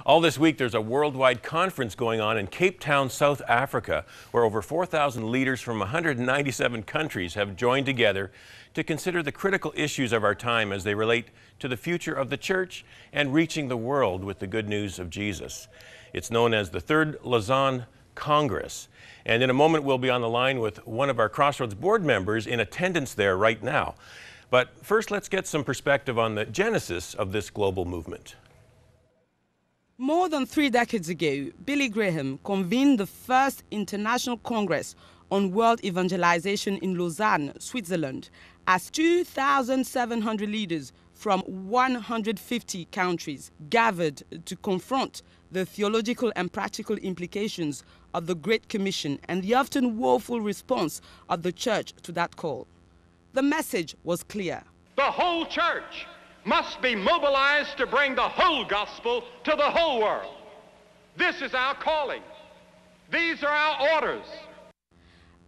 All this week, there's a worldwide conference going on in Cape Town, South Africa, where over 4,000 leaders from 197 countries have joined together to consider the critical issues of our time as they relate to the future of the church and reaching the world with the good news of Jesus. It's known as the Third Lausanne Congress. And in a moment, we'll be on the line with one of our Crossroads board members in attendance there right now. But first, let's get some perspective on the genesis of this global movement. More than 3 decades ago, Billy Graham convened the first international Congress on World Evangelization in Lausanne, Switzerland, as 2,700 leaders from 150 countries gathered to confront the theological and practical implications of the Great Commission and the often woeful response of the church to that call. The message was clear. The whole church must be mobilized to bring the whole gospel to the whole world. This is our calling. These are our orders.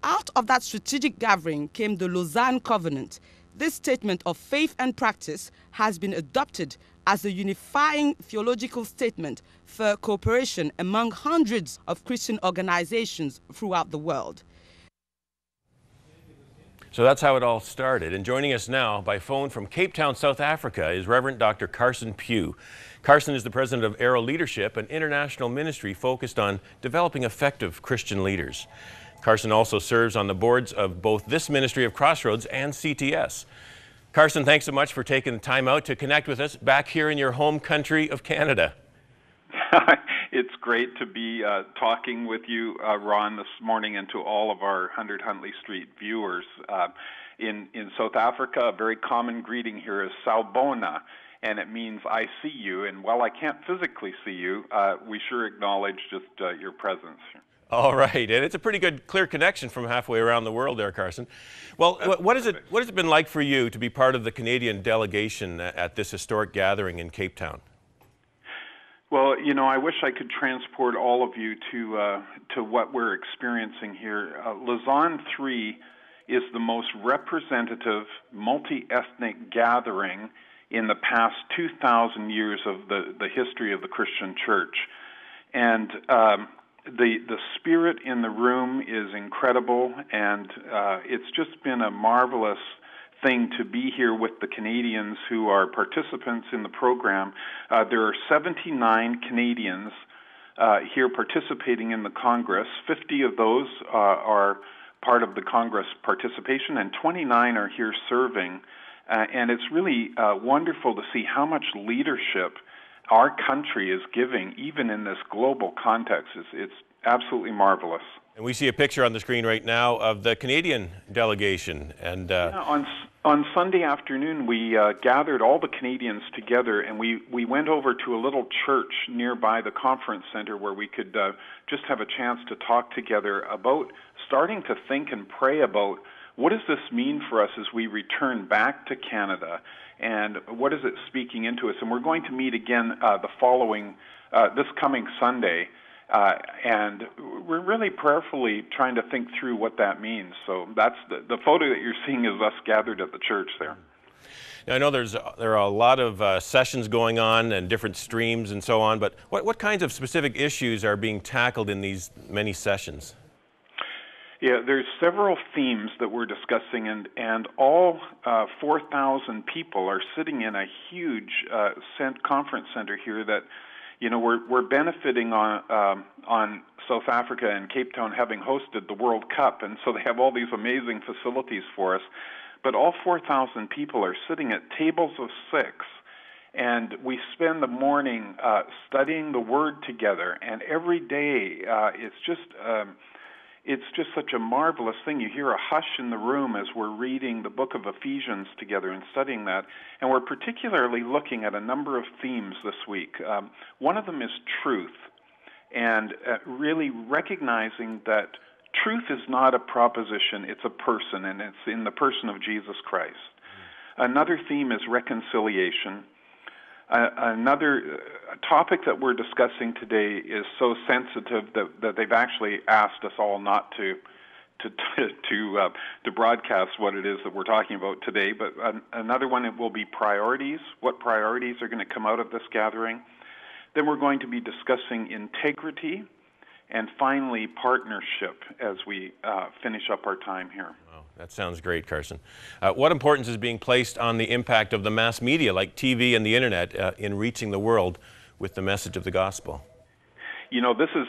Out of that strategic gathering came the Lausanne Covenant. This statement of faith and practice has been adopted as a unifying theological statement for cooperation among hundreds of Christian organizations throughout the world. So that's how it all started. And joining us now by phone from Cape Town, South Africa is Reverend Dr. Carson Pue. Carson is the president of Arrow Leadership, an international ministry focused on developing effective Christian leaders. Carson also serves on the boards of both this ministry of Crossroads and CTS. Carson, thanks so much for taking the time out to connect with us back here in your home country of Canada. It's great to be talking with you, Ron, this morning, and to all of our 100 Huntley Street viewers. In South Africa, a very common greeting here is Sawubona, and it means I see you. And while I can't physically see you, we sure acknowledge just your presence. All right, and it's a pretty good, clear connection from halfway around the world there, Carson. Well, what has it been like for you to be part of the Canadian delegation at this historic gathering in Cape Town? Well, you know, I wish I could transport all of you to what we're experiencing here. Lausanne 3 is the most representative multi-ethnic gathering in the past 2,000 years of the history of the Christian church. And the spirit in the room is incredible, and it's just been a marvelous thing to be here with the Canadians who are participants in the program. There are 79 Canadians here participating in the Congress. 50 of those are part of the Congress participation, and 29 are here serving. And it's really wonderful to see how much leadership our country is giving, even in this global context. It's absolutely marvelous. And we see a picture on the screen right now of the Canadian delegation. And on Sunday afternoon, we gathered all the Canadians together, and we went over to a little church nearby the conference center where we could just have a chance to talk together about starting to think and pray about what does this mean for us as we return back to Canada, and what is it speaking into us. And we're going to meet again this coming Sunday. And we're really prayerfully trying to think through what that means. So that's the photo that you're seeing is us gathered at the church there. Now, I know there are a lot of sessions going on and different streams and so on, but what kinds of specific issues are being tackled in these many sessions? Yeah, there's several themes that we're discussing, and all 4,000 people are sitting in a huge conference center here that, you know, we're benefiting on South Africa and Cape Town having hosted the World Cup, and so they have all these amazing facilities for us. But all 4,000 people are sitting at tables of 6, and we spend the morning studying the Word together. And every day, it's just such a marvelous thing. You hear a hush in the room as we're reading the book of Ephesians together and studying that. And we're particularly looking at a number of themes this week. One of them is truth, and really recognizing that truth is not a proposition, it's a person, and it's in the person of Jesus Christ. Another theme is reconciliation. Another topic that we're discussing today is so sensitive that they've actually asked us all not to broadcast what it is that we're talking about today. But another one will be priorities. What priorities are going to come out of this gathering? Then we're going to be discussing integrity, and finally partnership as we finish up our time here. Wow, that sounds great, Carson. What importance is being placed on the impact of the mass media like TV and the internet in reaching the world with the message of the gospel? You know, this is,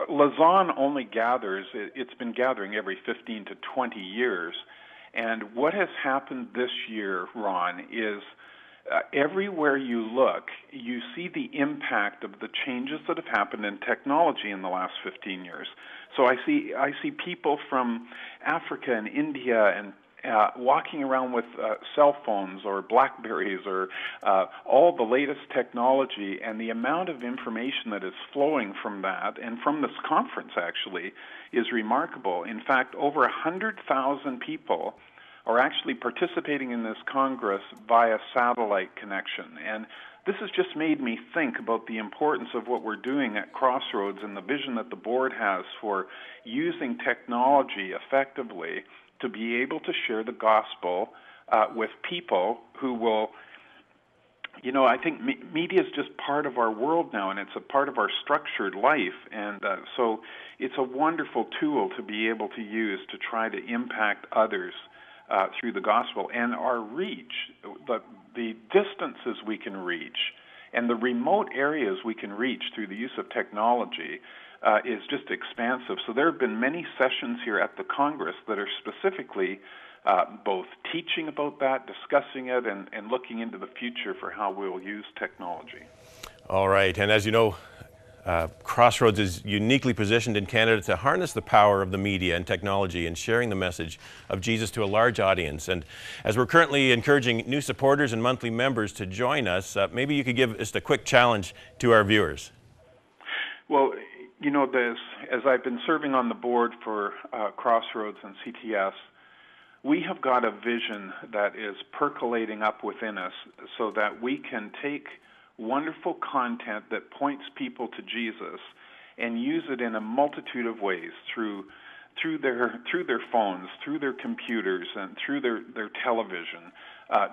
Lausanne only gathers, it's been gathering every 15 to 20 years. And what has happened this year, Ron, is everywhere you look, you see the impact of the changes that have happened in technology in the last 15 years. So I see people from Africa and India and walking around with cell phones or Blackberries or all the latest technology, and the amount of information that is flowing from that and from this conference actually is remarkable. In fact, over 100,000 people are actually participating in this Congress via satellite connection. And this has just made me think about the importance of what we're doing at Crossroads and the vision that the board has for using technology effectively to be able to share the gospel with people who will, you know, I think media is just part of our world now, and it's a part of our structured life. And so it's a wonderful tool to be able to use to try to impact others through the gospel. And our reach, the distances we can reach, and the remote areas we can reach through the use of technology is just expansive. So there have been many sessions here at the Congress that are specifically both teaching about that, discussing it, and looking into the future for how we'll use technology. All right, and as you know, Crossroads is uniquely positioned in Canada to harness the power of the media and technology in sharing the message of Jesus to a large audience. And as we're currently encouraging new supporters and monthly members to join us, maybe you could give just a quick challenge to our viewers. Well, you know, as I've been serving on the board for Crossroads and CTS, we have got a vision that is percolating up within us so that we can take wonderful content that points people to Jesus and use it in a multitude of ways through their phones, through their computers, and through their television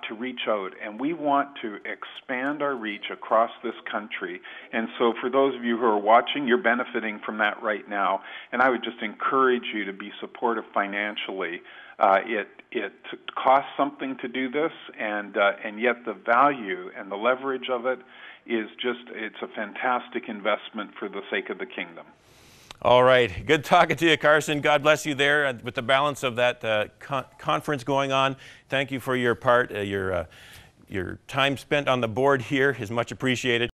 to reach out. And we want to expand our reach across this country. And so for those of you who are watching, you're benefiting from that right now. And I would just encourage you to be supportive financially. It costs something to do this, and yet the value and the leverage of it is it's a fantastic investment for the sake of the kingdom. All right. Good talking to you, Carson. God bless you there with the balance of that conference going on. Thank you for your part. Your time spent on the board here is much appreciated.